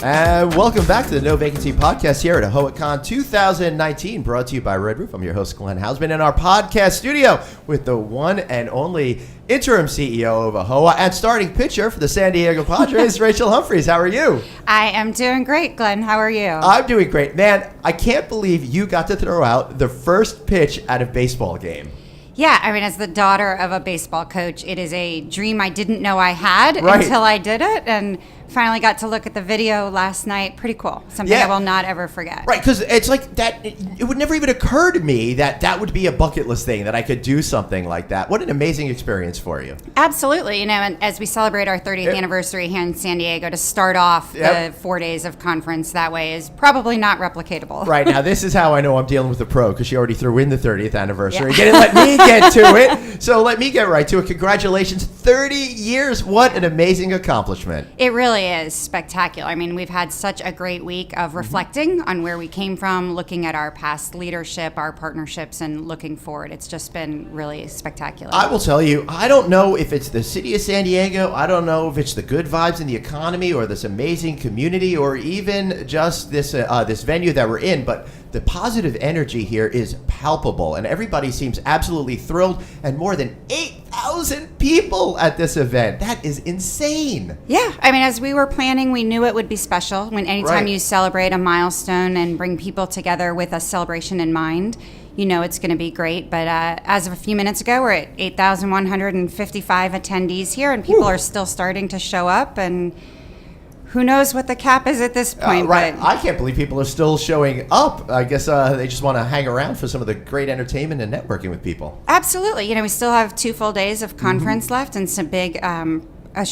And welcome back to the No Vacancy Podcast here at AHOACon 2019, brought to you by Red Roof. I'm your host, Glenn Hausman, in our podcast studio with the one and only interim CEO of AHOA and starting pitcher for the San Diego Padres, Rachel Humphrey. How are you? I am doing great, Glenn. How are you? I'm doing great. Man, I can't believe you got to throw out the first pitch at a baseball game. Yeah, I mean, as the daughter of a baseball coach, it is a dream I didn't know I had until I did it, and finally got to look at the video last night. Pretty cool. Something I will not ever forget. Right, because it's like that. It would never even occur to me that that would be a bucket list thing, that I could do something like that. What an amazing experience for you. Absolutely. You know, and as we celebrate our 30th anniversary here in San Diego, to start off the 4 days of conference that way is probably not replicatable. Right. Now, this is how I know I'm dealing with a pro, because she already threw in the 30th anniversary. Didn't let me get to it. So let me get right to it. Congratulations. 30 years. What an amazing accomplishment. It really is spectacular. I mean, we've had such a great week of reflecting on where we came from, looking at our past leadership, our partnerships, and looking forward. It's just been really spectacular. I will tell you, I don't know if it's the city of San Diego. I don't know if it's the good vibes in the economy or this amazing community or even just this venue that we're in, but the positive energy here is palpable, and everybody seems absolutely thrilled, and more than 8,000 people at this event. That is insane. Yeah, I mean, as we were planning, we knew it would be special. When anytime you celebrate a milestone and bring people together with a celebration in mind, you know it's going to be great. But as of a few minutes ago, we're at 8,155 attendees here, and people are still starting to show up, and who knows what the cap is at this point. Right. I can't believe people are still showing up. I guess they just want to hang around for some of the great entertainment and networking with people. Absolutely. You know, we still have 2 full days of conference left and some big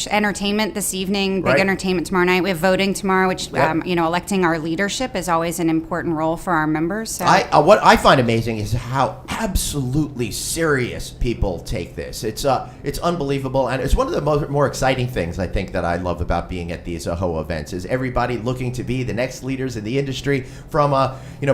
entertainment this evening, big entertainment tomorrow night. We have voting tomorrow, which, electing our leadership is always an important role for our members. So. What I find amazing is how absolutely serious people take this. It's unbelievable, and it's one of the more exciting things I think that I love about being at these AHOA events is everybody looking to be the next leaders in the industry from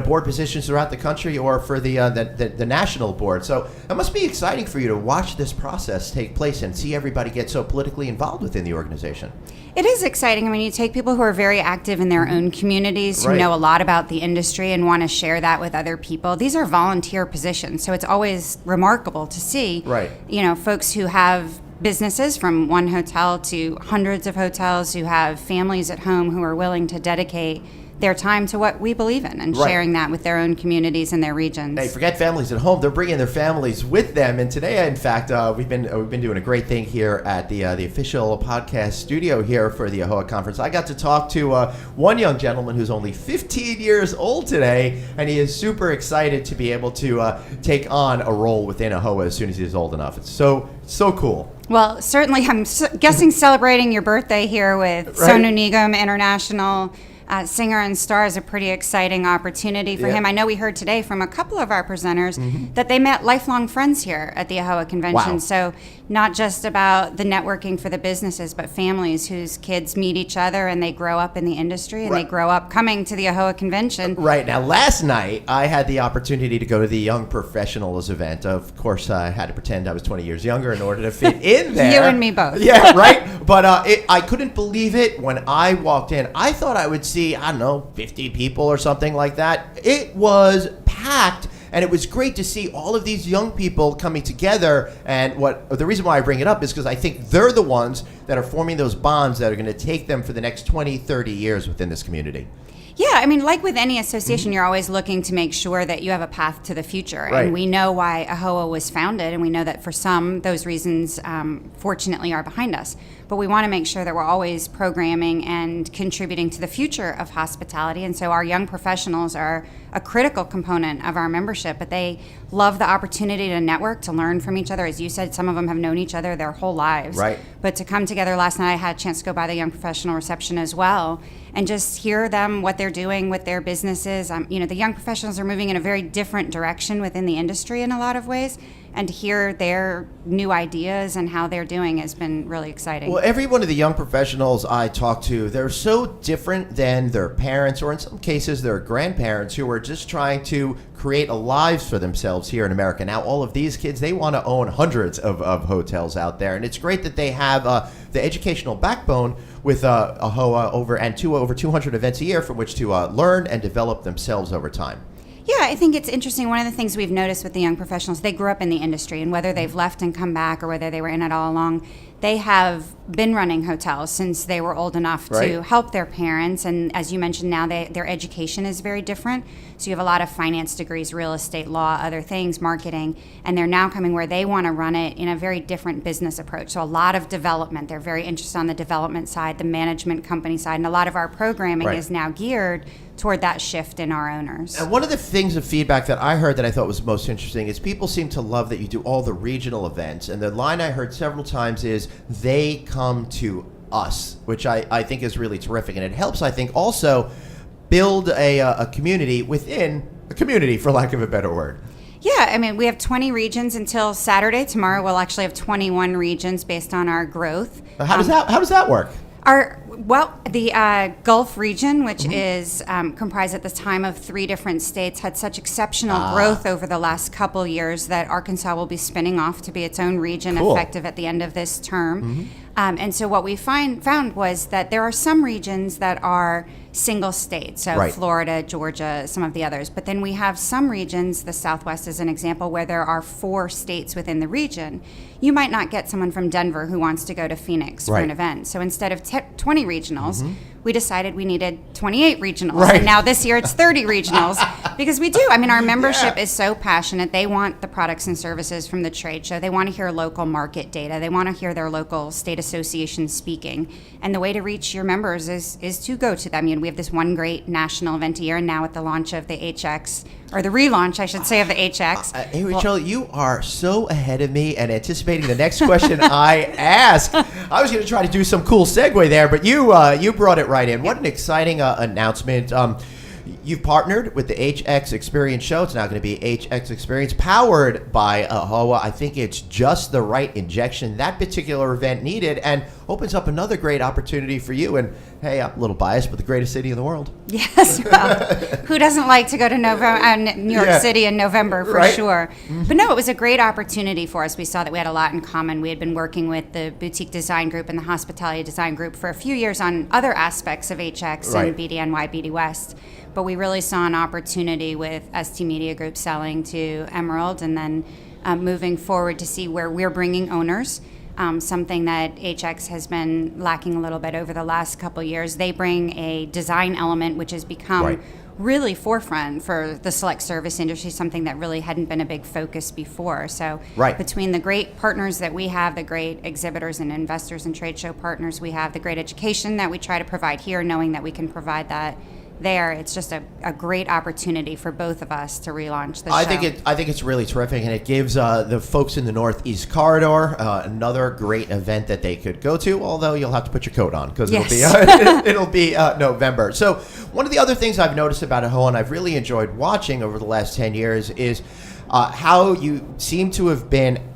board positions throughout the country or for the national board. So it must be exciting for you to watch this process take place and see everybody get so politically involved within the organization. It is exciting. I mean, you take people who are very active in their own communities, who know a lot about the industry and want to share that with other people. These are volunteer positions, so it's always remarkable to see, folks who have businesses from one hotel to hundreds of hotels, who have families at home who are willing to dedicate their time to what we believe in and sharing that with their own communities and their regions. Hey, forget families at home. They're bringing their families with them. And today, in fact, we've been doing a great thing here at the official podcast studio here for the AHOA conference. I got to talk to one young gentleman who's only 15 years old today, and he is super excited to be able to take on a role within AHOA as soon as he's old enough. It's so cool. Well, certainly, I'm guessing celebrating your birthday here with Sonu Nigam International singer and star is a pretty exciting opportunity for him. I know we heard today from a couple of our presenters that they met lifelong friends here at the AHOA convention. Wow. So not just about the networking for the businesses, but families whose kids meet each other and they grow up in the industry and they grow up coming to the AHOA convention. Right. Now, last night, I had the opportunity to go to the Young Professionals event. Of course, I had to pretend I was 20 years younger in order to fit in there. You and me both. Yeah, right? But I couldn't believe it when I walked in. I thought I would see, 50 people or something like that. It was packed, and it was great to see all of these young people coming together. And the reason why I bring it up is because I think they're the ones that are forming those bonds that are going to take them for the next 20, 30 years within this community. Yeah, I mean, like with any association, you're always looking to make sure that you have a path to the future. Right. And we know why AHOA was founded, and we know that for some, those reasons, fortunately, are behind us. But we want to make sure that we're always programming and contributing to the future of hospitality. And so our young professionals are a critical component of our membership, but they love the opportunity to network, to learn from each other. As you said, some of them have known each other their whole lives. Right. But to come together last night, I had a chance to go by the young professional reception as well and just hear them, what they're doing with their businesses. The young professionals are moving in a very different direction within the industry in a lot of ways. and to hear their new ideas and how they're doing has been really exciting. Well, every one of the young professionals I talk to, they're so different than their parents, or in some cases their grandparents, who are just trying to create a lives for themselves here in America. Now, all of these kids, they want to own hundreds of hotels out there, and it's great that they have the educational backbone with AHOA over 200 events a year from which to learn and develop themselves over time. Yeah, I think it's interesting. One of the things we've noticed with the young professionals, they grew up in the industry, and whether they've left and come back or whether they were in it all along, they have been running hotels since they were old enough to help their parents. And as you mentioned, now their education is very different. So you have a lot of finance degrees, real estate, law, other things, marketing, and they're now coming where they want to run it in a very different business approach. So a lot of development. They're very interested on the development side, the management company side, and a lot of our programming is now geared toward that shift in our owners. And one of the things of feedback that I heard that I thought was most interesting is people seem to love that you do all the regional events. And the line I heard several times is, they come to us, which I think is really terrific. And it helps, I think, also build a community within a community, for lack of a better word. Yeah, I mean, we have 20 regions until Saturday. Tomorrow we'll actually have 21 regions based on our growth. How does that work? The Gulf region, which is comprised at the time of 3 different states, had such exceptional growth over the last couple years that Arkansas will be spinning off to be its own region effective at the end of this term. And so what we found was that there are some regions that are single states, so Florida, Georgia, some of the others. But then we have some regions, the Southwest is an example, where there are 4 states within the region. You might not get someone from Denver who wants to go to Phoenix for an event. So instead of 20 regionals, we decided we needed 28 regionals. And now this year it's 30 regionals because we do. I mean, our membership is so passionate. They want the products and services from the trade show. They want to hear local market data. They want to hear their local state association speaking. And the way to reach your members is to go to them. You know, we have this one great national event a year, and now with the launch of the HX, or the relaunch, I should say, of the HX. Hey, Rachel, you are so ahead of me and anticipating the next question I ask. I was going to try to do some cool segue there, but you brought it right in. What an exciting announcement. You've partnered with the HX Experience show. It's now going to be HX Experience, powered by AHOA. I think it's just the right injection that particular event needed, and opens up another great opportunity for you. And hey, I'm a little biased, but the greatest city in the world. Yes, well, who doesn't like to go to New York City in November, for sure. But no, it was a great opportunity for us. We saw that we had a lot in common. We had been working with the Boutique Design Group and the Hospitality Design Group for a few years on other aspects of HX and BDNY, BD West. But we really saw an opportunity with ST Media Group selling to Emerald, and then moving forward to see where we're bringing owners. Something that HX has been lacking a little bit over the last couple years. They bring a design element which has become really forefront for the select service industry, something that really hadn't been a big focus before. So between the great partners that we have, the great exhibitors and investors and trade show partners we have, the great education that we try to provide here, knowing that we can provide that there, it's just a great opportunity for both of us to relaunch the show. I think it's really terrific, and it gives the folks in the Northeast Corridor another great event that they could go to, although you'll have to put your coat on because it'll be November. So one of the other things I've noticed about AHOA, and I've really enjoyed watching over the last 10 years, is how you seem to have been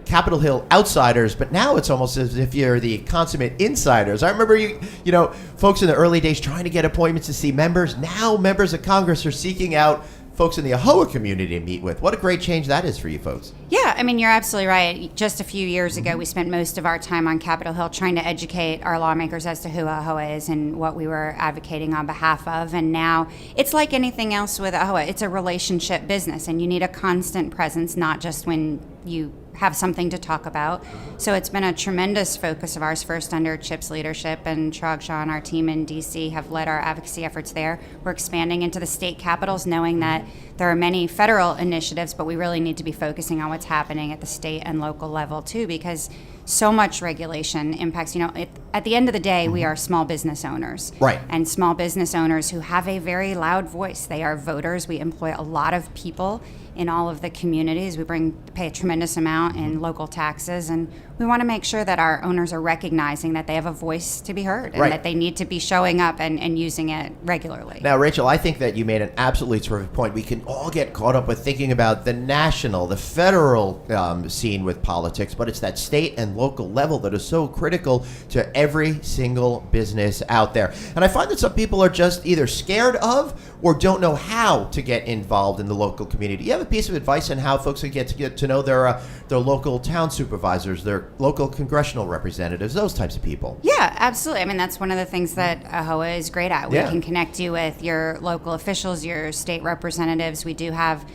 Capitol Hill outsiders, but now it's almost as if you're the consummate insiders. I remember you know, folks in the early days trying to get appointments to see members. Now members of Congress are seeking out folks in the AHOA community to meet with. What a great change that is for you folks. Yeah, I mean, you're absolutely right. Just a few years ago, we spent most of our time on Capitol Hill trying to educate our lawmakers as to who AHOA is and what we were advocating on behalf of. And now it's like anything else with AHOA. It's a relationship business, and you need a constant presence, not just when you have something to talk about. So it's been a tremendous focus of ours, first under Chip's leadership, and Chirag Shah and our team in DC have led our advocacy efforts there. We're expanding into the state capitals, knowing that there are many federal initiatives, but we really need to be focusing on what's happening at the state and local level too, because so much regulation impacts, you know, at the end of the day, we are small business owners. Right. And small business owners who have a very loud voice. They are voters. We employ a lot of people in all of the communities. We pay a tremendous amount in local taxes, and we want to make sure that our owners are recognizing that they have a voice to be heard and that they need to be showing up and using it regularly. Now, Rachel, I think that you made an absolutely terrific point. We can all get caught up with thinking about the national, the federal scene with politics, but it's that state and local level that is so critical to every single business out there. And I find that some people are just either scared of or don't know how to get involved in the local community. You have a piece of advice on how folks can get to know their local town supervisors, their local congressional representatives, those types of people? Yeah, absolutely. I mean, that's one of the things that AHOA is great at. We can connect you with your local officials, your state representatives. We do have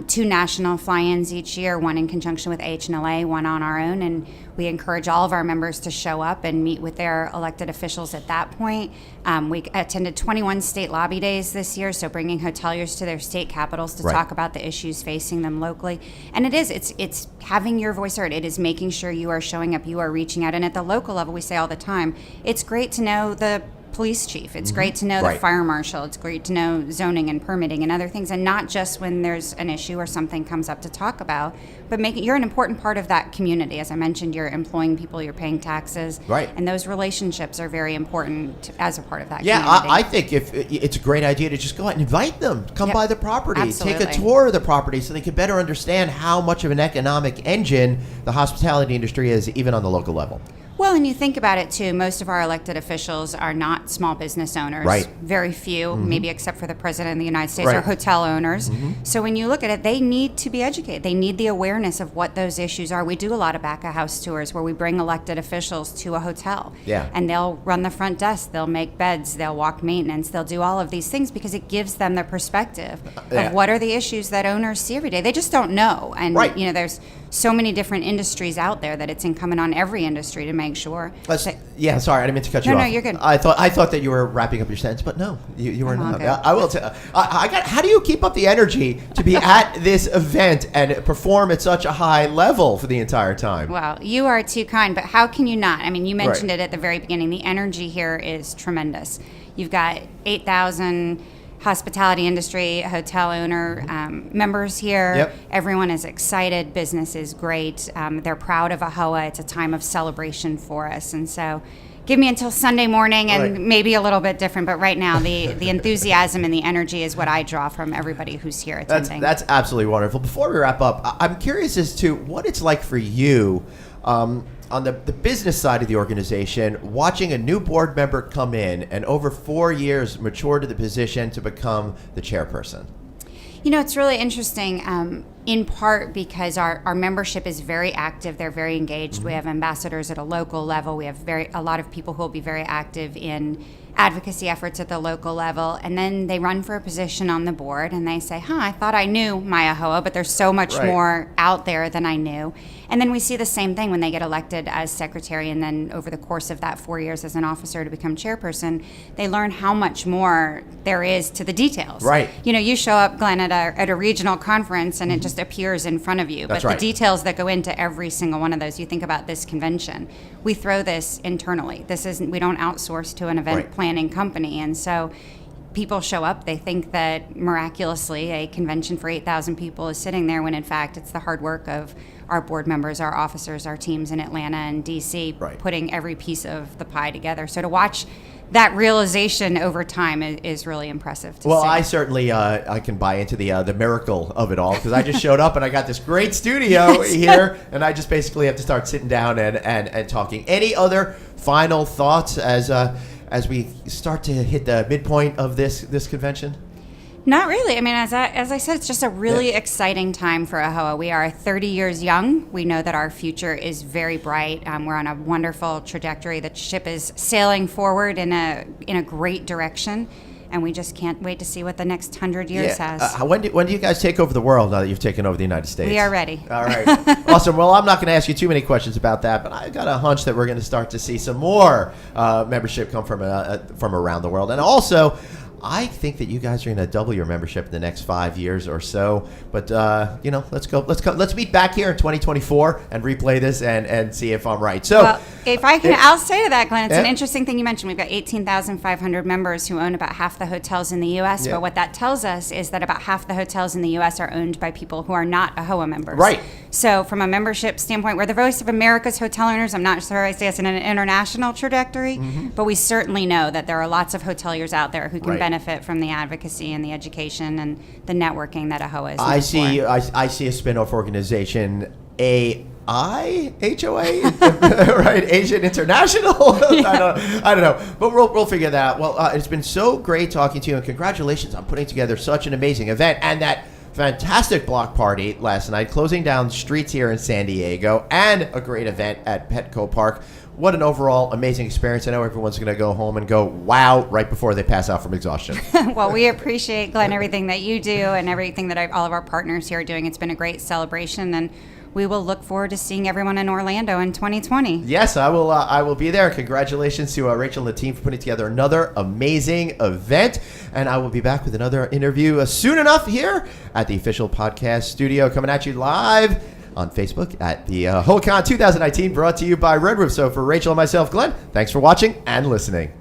2 national fly-ins each year, one in conjunction with AHLA, one on our own, and we encourage all of our members to show up and meet with their elected officials at that point. We attended 21 state lobby days this year, so bringing hoteliers to their state capitals to talk about the issues facing them locally. And it's having your voice heard. It is making sure you are showing up, you are reaching out. And at the local level, we say all the time, it's great to know the police chief. It's great to know the fire marshal. It's great to know zoning and permitting and other things, and not just when there's an issue or something comes up to talk about, but you're an important part of that community. As I mentioned, you're employing people, you're paying taxes, and those relationships are very important as a part of that community. I think if it's a great idea to just go out and invite them, come by the property, take a tour of the property so they can better understand how much of an economic engine the hospitality industry is, even on the local level. Well, and you think about it too, most of our elected officials are not small business owners. Very few, maybe except for the President of the United States, are hotel owners. So when you look at it, they need to be educated. They need the awareness of what those issues are. We do a lot of back-of-house tours where we bring elected officials to a hotel. And they'll run the front desk, they'll make beds, they'll walk maintenance, they'll do all of these things because it gives them the perspective of what are the issues that owners see every day. They just don't know. And you know, there's so many different industries out there that it's incumbent on every industry to make sure. Sorry, I didn't mean to cut you off. No, you're good. I thought that you were wrapping up your sentence, but no, you were not. I will tell. How do you keep up the energy to be at this event and perform at such a high level for the entire time? Well, you are too kind, but how can you not? I mean, you mentioned it at the very beginning. The energy here is tremendous. You've got 8,000 hospitality industry, hotel owner members here. Everyone is excited. Business is great. They're proud of AHOA. It's a time of celebration for us. And so give me until Sunday morning and maybe a little bit different. But right now, the enthusiasm and the energy is what I draw from everybody who's here attending. That's absolutely wonderful. Before we wrap up, I'm curious as to what it's like for you on the business side of the organization, watching a new board member come in and over 4 years mature to the position to become the chairperson. You know, it's really interesting, in part because our membership is very active. They're very engaged. We have ambassadors at a local level. We have a lot of people who will be very active in advocacy efforts at the local level, and then they run for a position on the board and they say, I thought I knew my AHOA, but there's so much more out there than I knew. And then we see the same thing when they get elected as secretary, and then over the course of that 4 years as an officer to become chairperson, they learn how much more there is to the details. You know, you show up, Glenn, at a regional conference and it just appears in front of you. But the details that go into every single one of those, you think about this convention, we throw this internally. We don't outsource to an event planning company. And so people show up, they think that miraculously a convention for 8,000 people is sitting there, when in fact it's the hard work of our board members, our officers, our teams in Atlanta and DC, putting every piece of the pie together. So to watch that realization over time is really impressive to see. I certainly I can buy into the miracle of it all, because I just showed up and I got this great studio here, and I just basically have to start sitting down and talking. Any other final thoughts as we start to hit the midpoint of this convention? Not really. I mean, as I said, it's just a really exciting time for AHOA. We are 30 years young. We know that our future is very bright. We're on a wonderful trajectory. The ship is sailing forward in a great direction, and we just can't wait to see what the next 100 years has. When do you guys take over the world now that you've taken over the United States? We are ready. All right. Awesome. Well, I'm not going to ask you too many questions about that, but I got a hunch that we're going to start to see some more membership come from around the world. And also, I think that you guys are going to double your membership in the next 5 years or so. But let's meet back here in 2024 and replay this and see if I'm right. So. If I can, I'll say to that, Glenn, it's an interesting thing you mentioned. We've got 18,500 members who own about half the hotels in the U.S., but what that tells us is that about half the hotels in the U.S. are owned by people who are not AHOA members. Right. So from a membership standpoint, we're the voice of America's hotel owners. I'm not sure I say it's in an international trajectory, but we certainly know that there are lots of hoteliers out there who can benefit from the advocacy and the education and the networking that AHOA is. I see a spin-off organization, HOA, right? Asian International. I don't know, but we'll figure that out. Well, it's been so great talking to you, and congratulations on putting together such an amazing event and that fantastic block party last night, closing down streets here in San Diego, and a great event at Petco Park. What an overall amazing experience. I know everyone's going to go home and go, wow, right before they pass out from exhaustion. Well, we appreciate, Glenn, everything that you do and everything that all of our partners here are doing. It's been a great celebration, and we will look forward to seeing everyone in Orlando in 2020. Yes, I will. I will be there. Congratulations to Rachel and the team for putting together another amazing event. And I will be back with another interview soon enough here at the official podcast studio, coming at you live on Facebook at the AHOACon 2019, brought to you by Red Roof. So for Rachel and myself, Glenn, thanks for watching and listening.